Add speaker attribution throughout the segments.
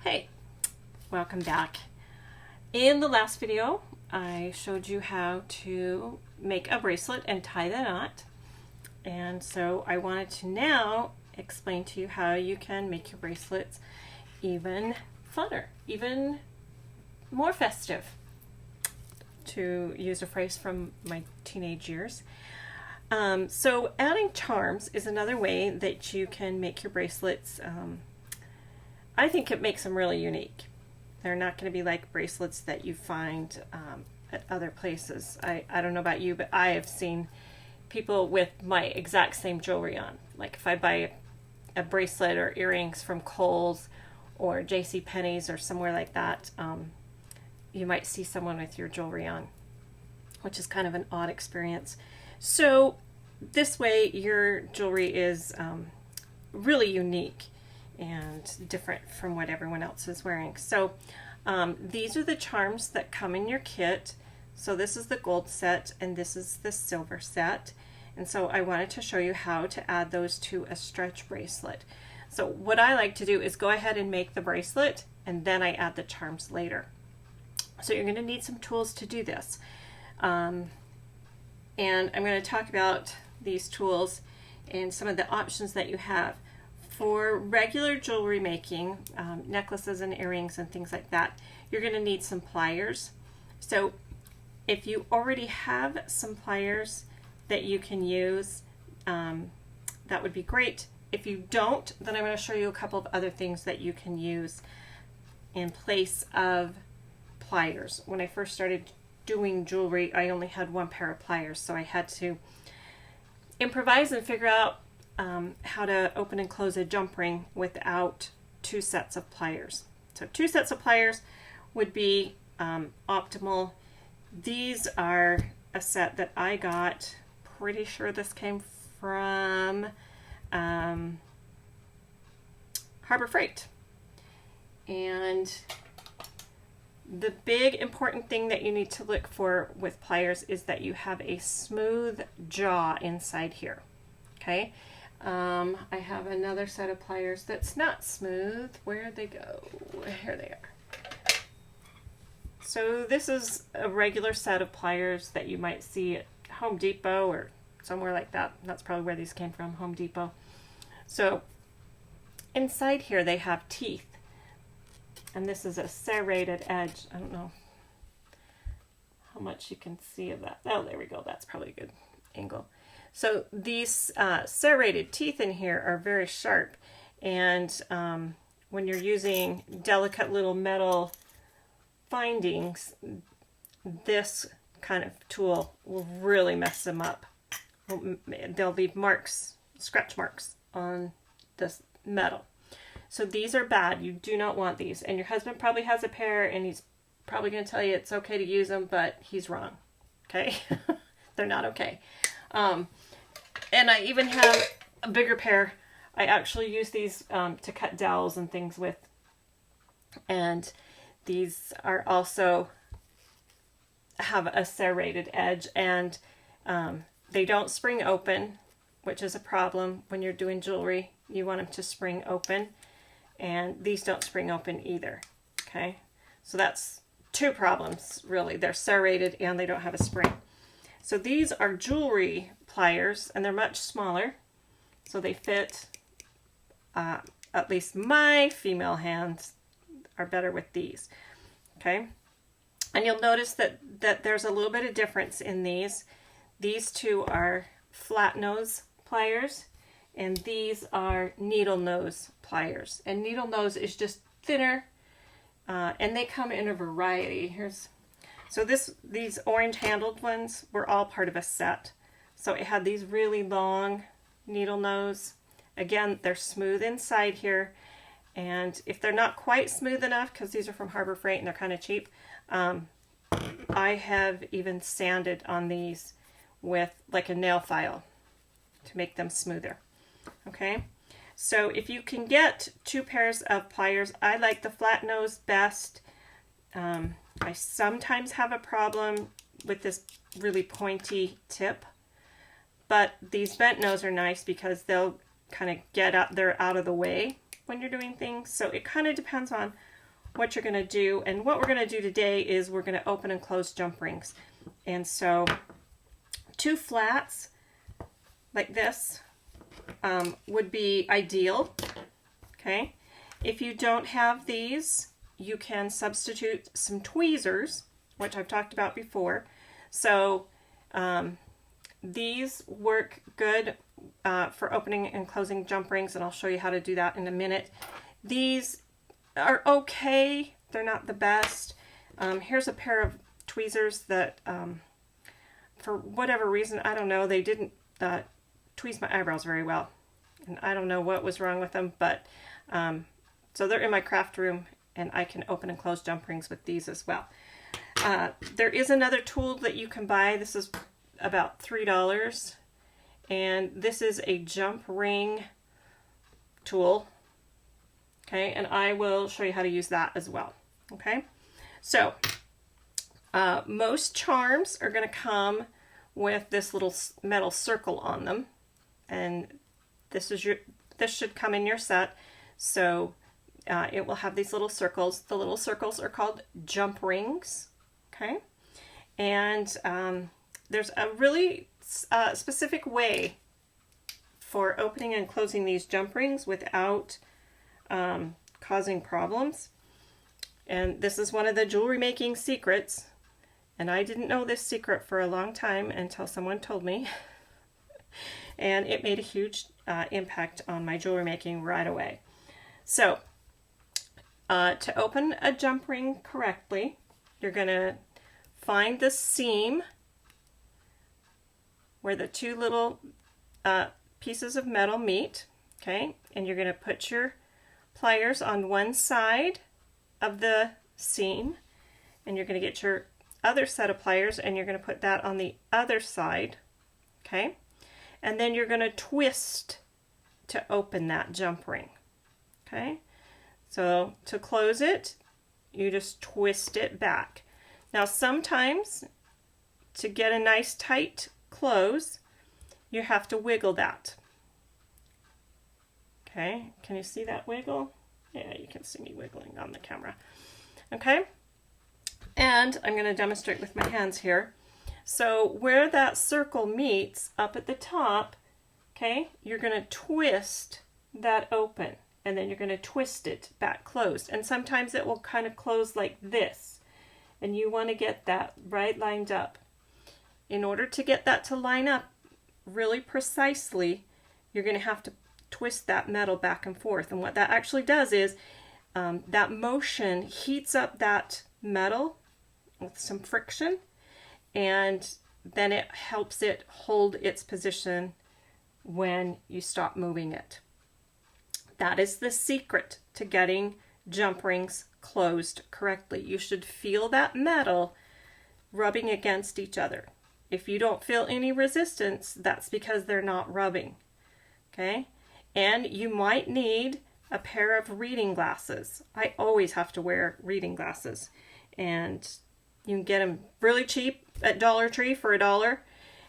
Speaker 1: Hey, welcome back. In the last video, I showed you how to make a bracelet and tie the knot. And so I wanted to now explain to you how you can make your bracelets even funner, even more festive, to use a phrase from my teenage years. So adding charms is another way that you can make your bracelets. I think it makes them really unique. They're not going to be like bracelets that you find at other places. I don't know about you, but I have seen people with my exact same jewelry on. Like if I buy a bracelet or earrings from Kohl's or JCPenney's or somewhere like that, you might see someone with your jewelry on, which is kind of an odd experience. So this way your jewelry is really unique and different from what everyone else is wearing. So these are the charms that come in your kit. So this is the gold set and this is the silver set. And so I wanted to show you how to add those to a stretch bracelet. So what I like to do is go ahead and make the bracelet and then I add the charms later. So you're going to need some tools to do this. And I'm going to talk about these tools and some of the options that you have. For regular jewelry making, necklaces and earrings and things like that, you're going to need some pliers. So if you already have some pliers that you can use, that would be great. If you don't, then I'm going to show you a couple of other things that you can use in place of pliers. When I first started doing jewelry, I only had one pair of pliers, so I had to improvise and figure out how to open and close a jump ring without two sets of pliers. So two sets of pliers would be optimal. These are a set that I got, pretty sure this came from Harbor Freight. And the big important thing that you need to look for with pliers is that you have a smooth jaw inside here. Okay. I have another set of pliers that's not smooth. Where'd they go? Here they are. So this is a regular set of pliers that you might see at Home Depot or somewhere like that. That's probably where these came from, Home Depot. So inside here they have teeth. And this is a serrated edge. I don't know how much you can see of that. Oh, there we go. That's probably a good angle. So these serrated teeth in here are very sharp, and when you're using delicate little metal findings, this kind of tool will really mess them up. They'll leave marks, scratch marks on this metal. So these are bad. You do not want these. And your husband probably has a pair, and he's probably going to tell you it's okay to use them, but he's wrong. Okay? They're not okay. And I even have a bigger pair. I actually use these to cut dowels and things with. And these are also have a serrated edge, and they don't spring open, which is a problem when you're doing jewelry. You want them to spring open, and these don't spring open either. Okay, so that's two problems really. They're serrated and they don't have a spring. So these are jewelry pliers, and they're much smaller, so they fit, at least my female hands are better with these. Okay, and you'll notice that there's a little bit of difference in these. These two are flat nose pliers, and these are needle nose pliers. And needle nose is just thinner, and they come in a variety. So these orange handled ones were all part of a set. So it had these really long needle nose. Again, they're smooth inside here. And if they're not quite smooth enough, because these are from Harbor Freight and they're kind of cheap, I have even sanded on these with like a nail file to make them smoother. Okay, so if you can get two pairs of pliers, I like the flat nose best. I sometimes have a problem with this really pointy tip, but these bent nose are nice because they'll kind of they're out of the way when you're doing things. So it kind of depends on what you're going to do. And what we're going to do today is we're going to open and close jump rings. And so 2 flats like this would be ideal. Okay. If you don't have these, you can substitute some tweezers, which I've talked about before. So these work good for opening and closing jump rings, and I'll show you how to do that in a minute. These are okay. They're not the best. Here's a pair of tweezers that, for whatever reason, I don't know, they didn't tweeze my eyebrows very well. And I don't know what was wrong with them, but so they're in my craft room, and I can open and close jump rings with these as well. There is another tool that you can buy. This is about $3, and this is a jump ring tool. Okay, and I will show you how to use that as well. Okay, so most charms are going to come with this little metal circle on them, and this should come in your set. So it will have these little circles. The little circles are called jump rings. Okay, and there's a really specific way for opening and closing these jump rings without causing problems. And this is one of the jewelry making secrets. And I didn't know this secret for a long time until someone told me. And it made a huge impact on my jewelry making right away. So to open a jump ring correctly, you're going to find the seam where the 2 little pieces of metal meet. Okay, and you're going to put your pliers on one side of the seam, and you're going to get your other set of pliers and you're going to put that on the other side. Okay, and then you're going to twist to open that jump ring. Okay, so to close it, you just twist it back. Now sometimes to get a nice tight close, you have to wiggle that. Okay, can you see that wiggle? Yeah, you can see me wiggling on the camera. Okay, and I'm going to demonstrate with my hands here. So where that circle meets up at the top, okay, you're going to twist that open, and then you're going to twist it back closed. And sometimes it will kind of close like this, and you want to get that right lined up. In order to get that to line up really precisely, you're going to have to twist that metal back and forth. And what that actually does is that motion heats up that metal with some friction, and then it helps it hold its position when you stop moving it. That is the secret to getting jump rings closed correctly. You should feel that metal rubbing against each other. If you don't feel any resistance, that's because they're not rubbing. Okay? And you might need a pair of reading glasses. I always have to wear reading glasses. And you can get them really cheap at Dollar Tree for $1.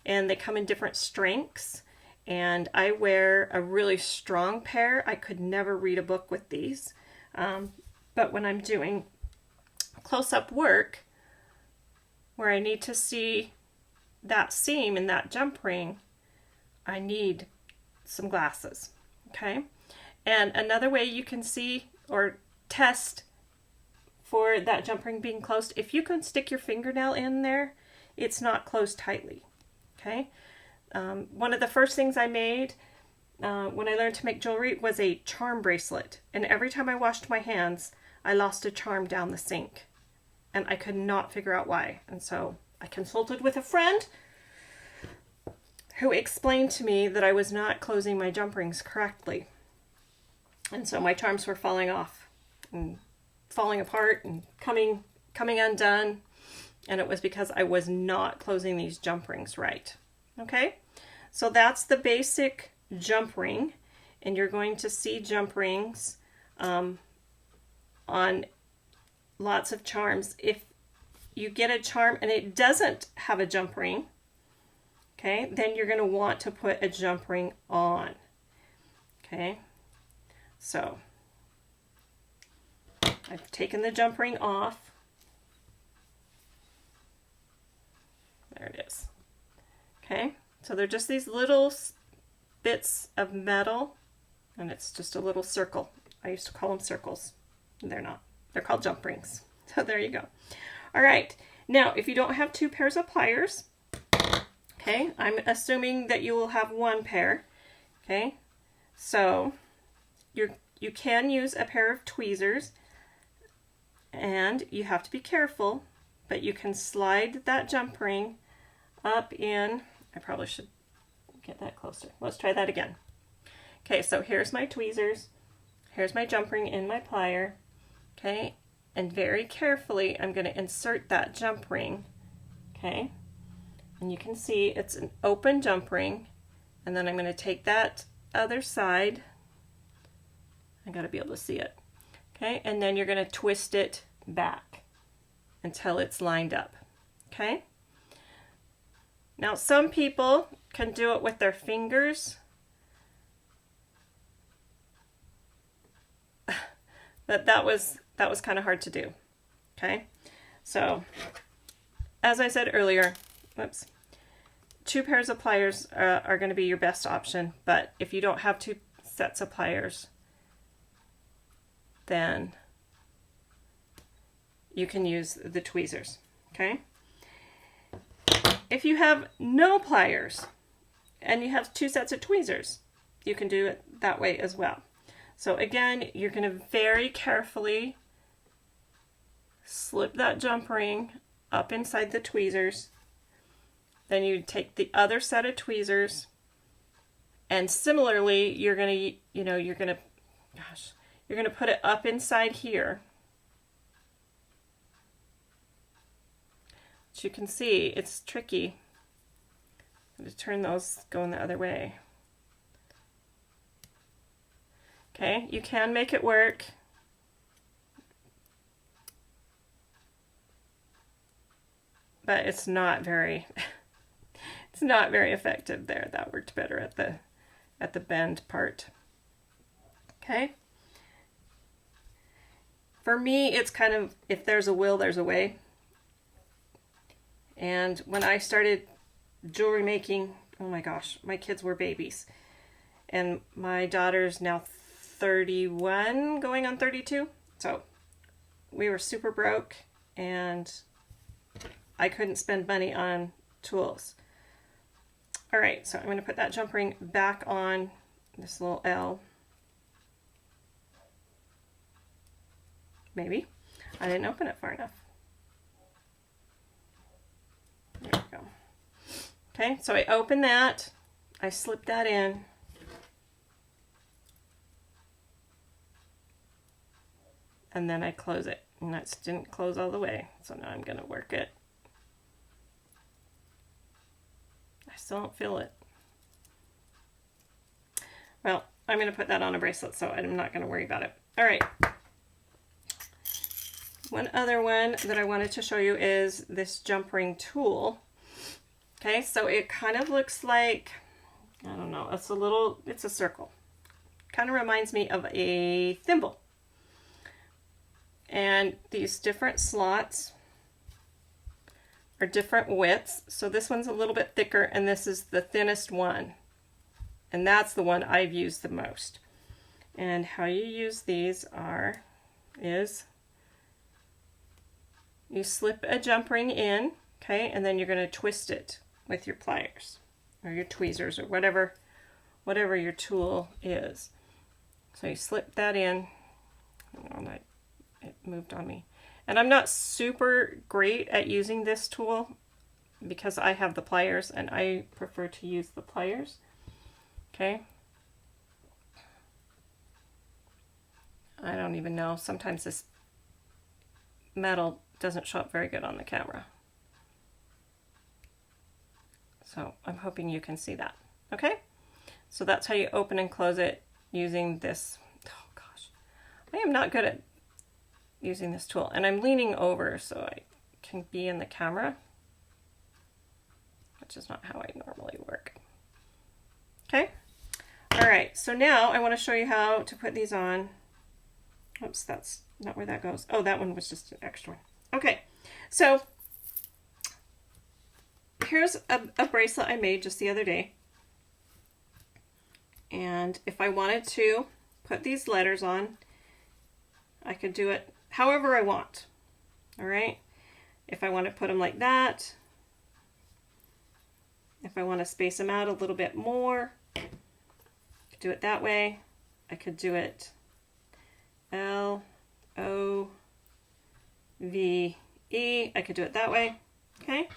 Speaker 1: And they come in different strengths. And I wear a really strong pair. I could never read a book with these. But when I'm doing close-up work, where I need to see that seam in that jump ring, I need some glasses. Okay, and another way you can see or test for that jump ring being closed, if you can stick your fingernail in there, it's not closed tightly. Okay, one of the first things I made when I learned to make jewelry was a charm bracelet, and every time I washed my hands, I lost a charm down the sink, and I could not figure out why. And so I consulted with a friend who explained to me that I was not closing my jump rings correctly. And so my charms were falling off and falling apart and coming undone. And it was because I was not closing these jump rings right. Okay, so that's the basic jump ring. And you're going to see jump rings on lots of charms. If you get a charm and it doesn't have a jump ring, okay, then you're going to want to put a jump ring on. Okay, so I've taken the jump ring off. There it is. Okay, so they're just these little bits of metal, and it's just a little circle. I used to call them circles. They're not. They're called jump rings. So there you go. All right, now if you don't have 2 pairs of pliers, okay, I'm assuming that you will have 1 pair. Okay, so you can use a pair of tweezers, and you have to be careful, but you can slide that jump ring up in, I probably should get that closer. Let's try that again. Okay, so here's my tweezers, here's my jump ring in my plier, okay, and very carefully I'm going to insert that jump ring, okay, and you can see it's an open jump ring, and then I'm going to take that other side, I got to be able to see it, okay, and then you're going to twist it back until it's lined up, okay. Now some people can do it with their fingers, but that was kind of hard to do, okay. So as I said earlier, whoops, 2 pairs of pliers are going to be your best option, but if you don't have 2 sets of pliers, then you can use the tweezers, okay? If you have no pliers and you have 2 sets of tweezers, you can do it that way as well. So again, you're going to very carefully slip that jump ring up inside the tweezers. Then you take the other set of tweezers, and similarly, you're going to put it up inside here. As you can see, it's tricky to turn those going the other way. Okay, you can make it work. But it's not very it's not very effective there. That worked better at the bend part. Okay? For me, it's kind of, if there's a will, there's a way. And when I started jewelry making, oh my gosh, my kids were babies. And my daughter's now 31, going on 32. So we were super broke, and I couldn't spend money on tools. All right, so I'm going to put that jump ring back on this little L. Maybe. I didn't open it far enough. There we go. Okay, so I open that, I slip that in, and then I close it. And that didn't close all the way, so now I'm going to work it. I still don't feel it. Well, I'm going to put that on a bracelet, so I'm not going to worry about it. All right. One other one that I wanted to show you is this jump ring tool. Okay, so it kind of looks like, I don't know, it's a circle. Kind of reminds me of a thimble. And these different slots are different widths. So this one's a little bit thicker, and this is the thinnest one. And that's the one I've used the most. And how you use these is you slip a jump ring in, okay, and then you're going to twist it with your pliers or your tweezers or whatever your tool is. So you slip that in. It moved on me. And I'm not super great at using this tool because I have the pliers, and I prefer to use the pliers. Okay. I don't even know. Sometimes this metal doesn't show up very good on the camera. So I'm hoping you can see that. Okay. So that's how you open and close it using this. Oh gosh. I am not good at using this tool, and I'm leaning over so I can be in the camera, which is not how I normally work. Okay. All right. So now I want to show you how to put these on. Oops, that's not where that goes. Oh, that one was just an extra one. Okay, so here's a bracelet I made just the other day. And if I wanted to put these letters on, I could do it however I want. All right. If I want to put them like that, if I want to space them out a little bit more, I could do it that way. I could do it L-O-V-E. I could do it that way. Okay.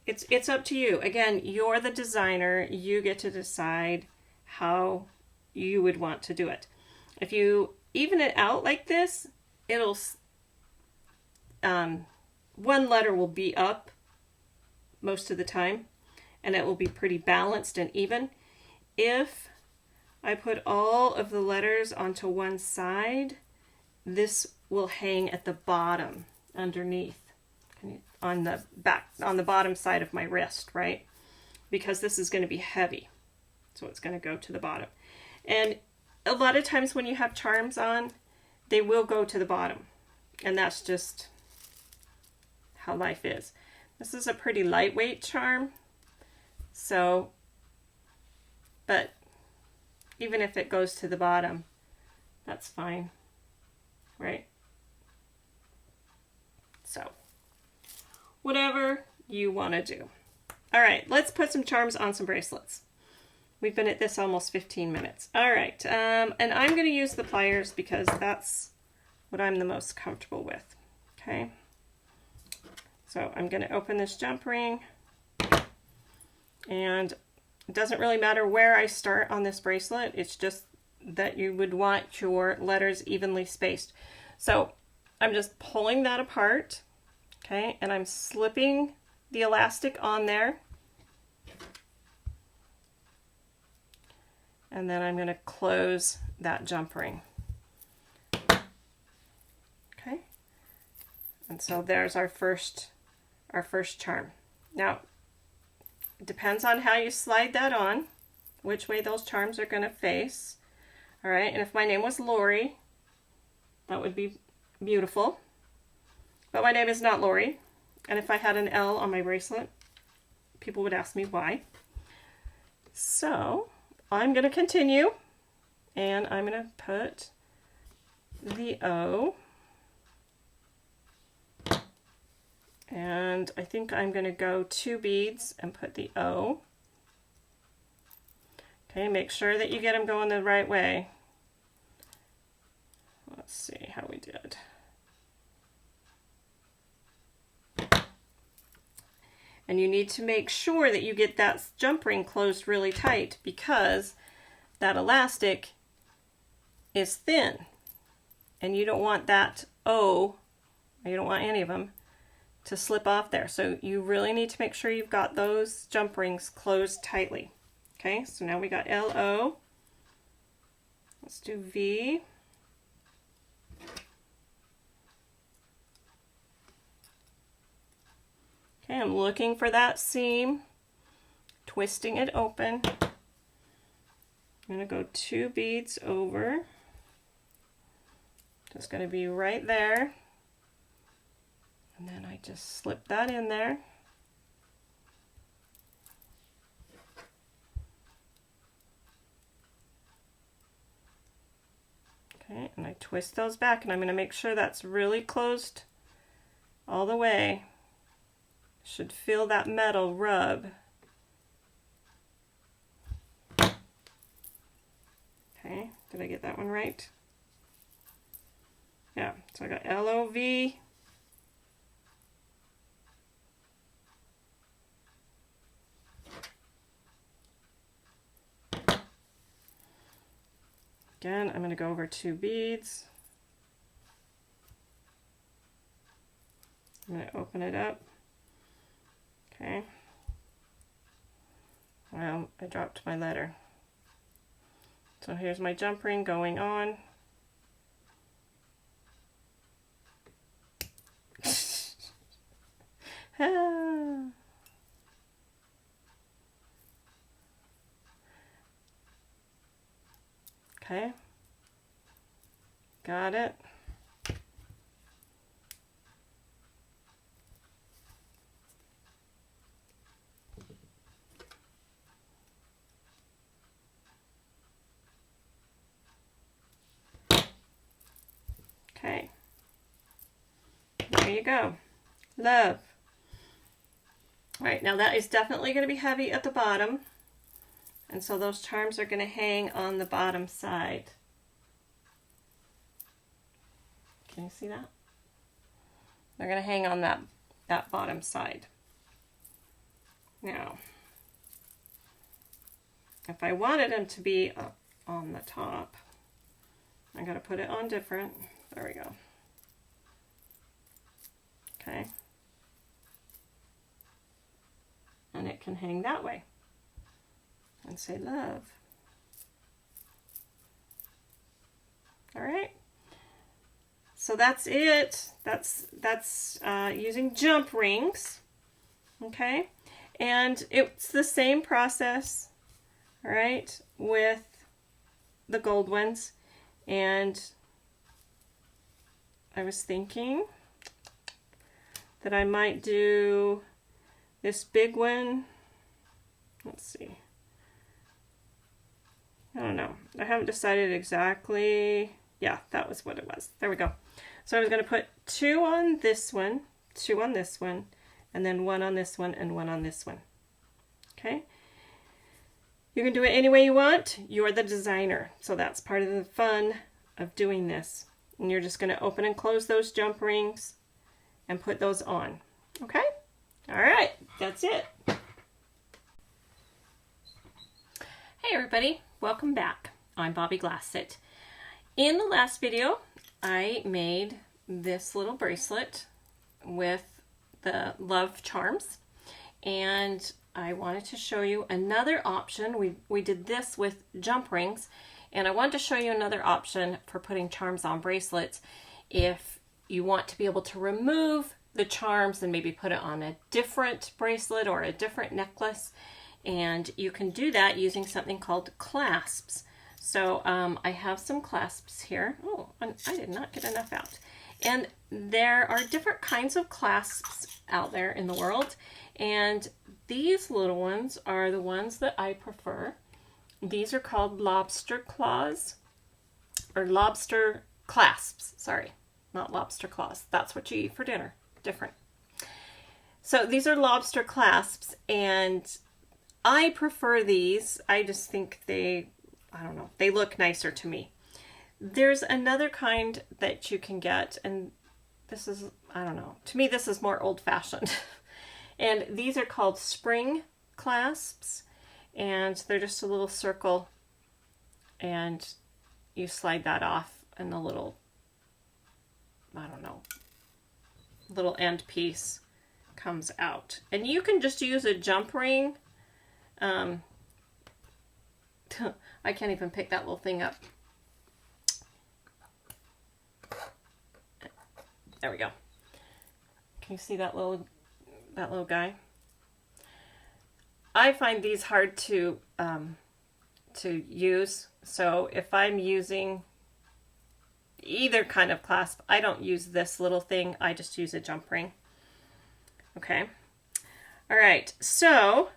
Speaker 1: It's up to you. Again, you're the designer. You get to decide how you would want to do it. If you even it out like this, it'll one letter will be up most of the time, and it will be pretty balanced and even. If I put all of the letters onto one side, this will hang at the bottom underneath, on the back, on the bottom side of my wrist, right? Because this is going to be heavy, so it's going to go to the bottom. And a lot of times when you have charms on, they will go to the bottom, and that's just how life is. This is a pretty lightweight charm, so, but even if it goes to the bottom, that's fine, right? So, whatever you want to do. All right, let's put some charms on some bracelets. We've been at this almost 15 minutes. All right, and I'm going to use the pliers because that's what I'm the most comfortable with. Okay, so I'm going to open this jump ring, and it doesn't really matter where I start on this bracelet. It's just that you would want your letters evenly spaced. So I'm just pulling that apart, okay, and I'm slipping the elastic on there. And then I'm going to close that jump ring. Okay. And so there's our first charm. Now, it depends on how you slide that on, which way those charms are going to face. All right. And if my name was Lori, that would be beautiful. But my name is not Lori. And if I had an L on my bracelet, people would ask me why. So I'm going to continue, and I'm going to put the O, and I think I'm going to go 2 beads and put the O. Okay, make sure that you get them going the right way. Let's see how we did. And you need to make sure that you get that jump ring closed really tight, because that elastic is thin. And you don't want that O, or you don't want any of them, to slip off there. So you really need to make sure you've got those jump rings closed tightly. Okay, so now we got L-O. Let's do V. Okay, I'm looking for that seam, twisting it open. I'm going to go 2 beads over. Just going to be right there. And then I just slip that in there. Okay, and I twist those back, and I'm going to make sure that's really closed all the way. Should feel that metal rub. Okay, did I get that one right? Yeah, so I got L-O-V. Again, I'm going to go over 2 beads. I'm going to open it up. Okay. Well, I dropped my letter. So here's my jump ring going on. Okay. Got it? Okay. There you go. Love. All right, now that is definitely going to be heavy at the bottom. And so those charms are going to hang on the bottom side. Can you see that? They're going to hang on that bottom side. Now, if I wanted them to be up on the top, I got to put it on different. There we go. Okay. And it can hang that way and say love. All right. So that's it. That's using jump rings. Okay. And it's the same process, all right, with the gold ones. And I was thinking that I might do this big one. Let's see. I don't know. I haven't decided exactly. Yeah, that was what it was. There we go. So I was going to put 2 on this one, 2 on this one, and then 1 on this one, and 1 on this one. Okay? You can do it any way you want. You're the designer. So that's part of the fun of doing this. And you're just going to open and close those jump rings and put those on. Okay? All right. That's it. Hey everybody. Welcome back. I'm Bobby Glasset. In the last video, I made this little bracelet with the love charms, and I wanted to show you another option. We did this with jump rings, and I wanted to show you another option for putting charms on bracelets if you want to be able to remove the charms and maybe put it on a different bracelet or a different necklace. And you can do that using something called clasps. So I have some clasps here. Oh, I did not get enough out. And there are different kinds of clasps out there in the world. And these little ones are the ones that I prefer. These are called lobster claws, or lobster clasps. Sorry, not lobster claws. That's what you eat for dinner. Different. So these are lobster clasps, and I prefer these. I just think I don't know, they look nicer to me. There's another kind that you can get, and this is, I don't know, to me this is more old-fashioned. And these are called spring clasps, and they're just a little circle, and you slide that off, and the little, I don't know, little end piece comes out. And you can just use a jump ring. I can't even pick that little thing up. There we go. Can you see that little guy? I find these hard to use. So if I'm using either kind of clasp, I don't use this little thing. I just use a jump ring. Okay. All right. So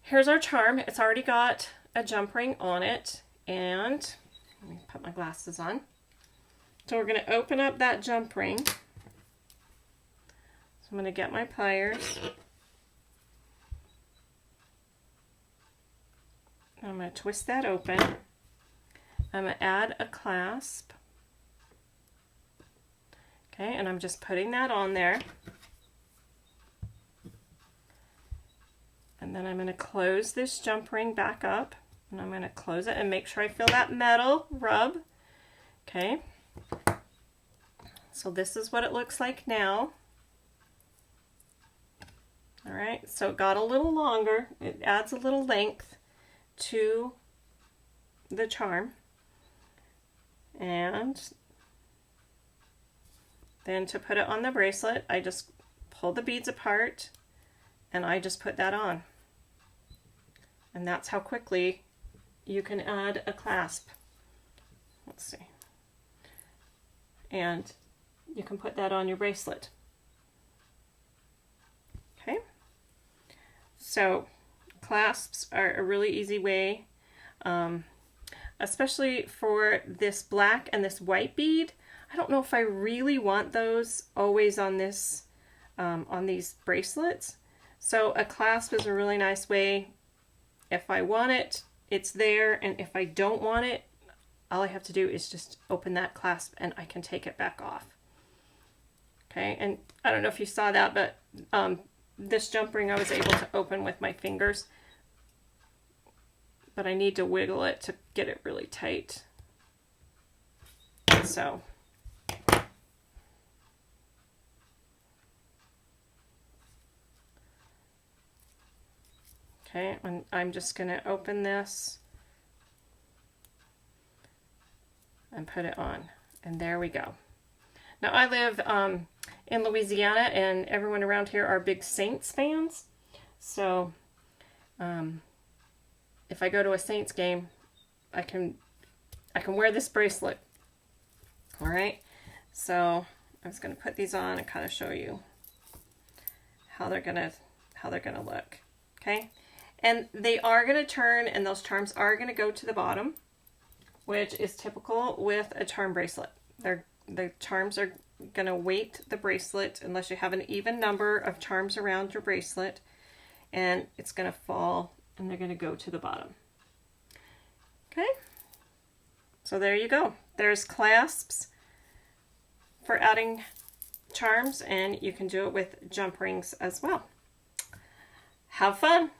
Speaker 1: here's our charm. It's already got a jump ring on it, and let me put my glasses on. So we're going to open up that jump ring. So I'm going to get my pliers. I'm going to twist that open. I'm going to add a clasp. Okay, and I'm just putting that on there. And then I'm going to close this jump ring back up, and I'm going to close it and make sure I feel that metal rub. Okay. So this is what it looks like now. All right, so it got a little longer. It adds a little length to the charm. And then to put it on the bracelet, I just pull the beads apart and I just put that on. And that's how quickly you can add a clasp. Let's see. and you can put that on your bracelet. Okay, so clasps are a really easy way, especially for this black and this white bead. I don't know if I really want those always on this, on these bracelets. So a clasp is a really nice way. If I want it, it's there, and if I don't want it, all I have to do is just open that clasp and I can take it back off. Okay, and I don't know if you saw that, but this jump ring I was able to open with my fingers, but I need to wiggle it to get it really tight. So okay, and I'm just going to open this and put it on, and there we go. Now I live in Louisiana, and everyone around here are big Saints fans, so if I go to a Saints game, I can wear this bracelet. All right, so I'm just going to put these on and kind of show you how they're gonna look. Okay, and they are going to turn, and those charms are going to go to the bottom, which is typical with a charm bracelet. The charms are going to weight the bracelet unless you have an even number of charms around your bracelet, and it's going to fall and they're going to go to the bottom. Okay, so there you go. There's clasps for adding charms, and you can do it with jump rings as well. Have fun!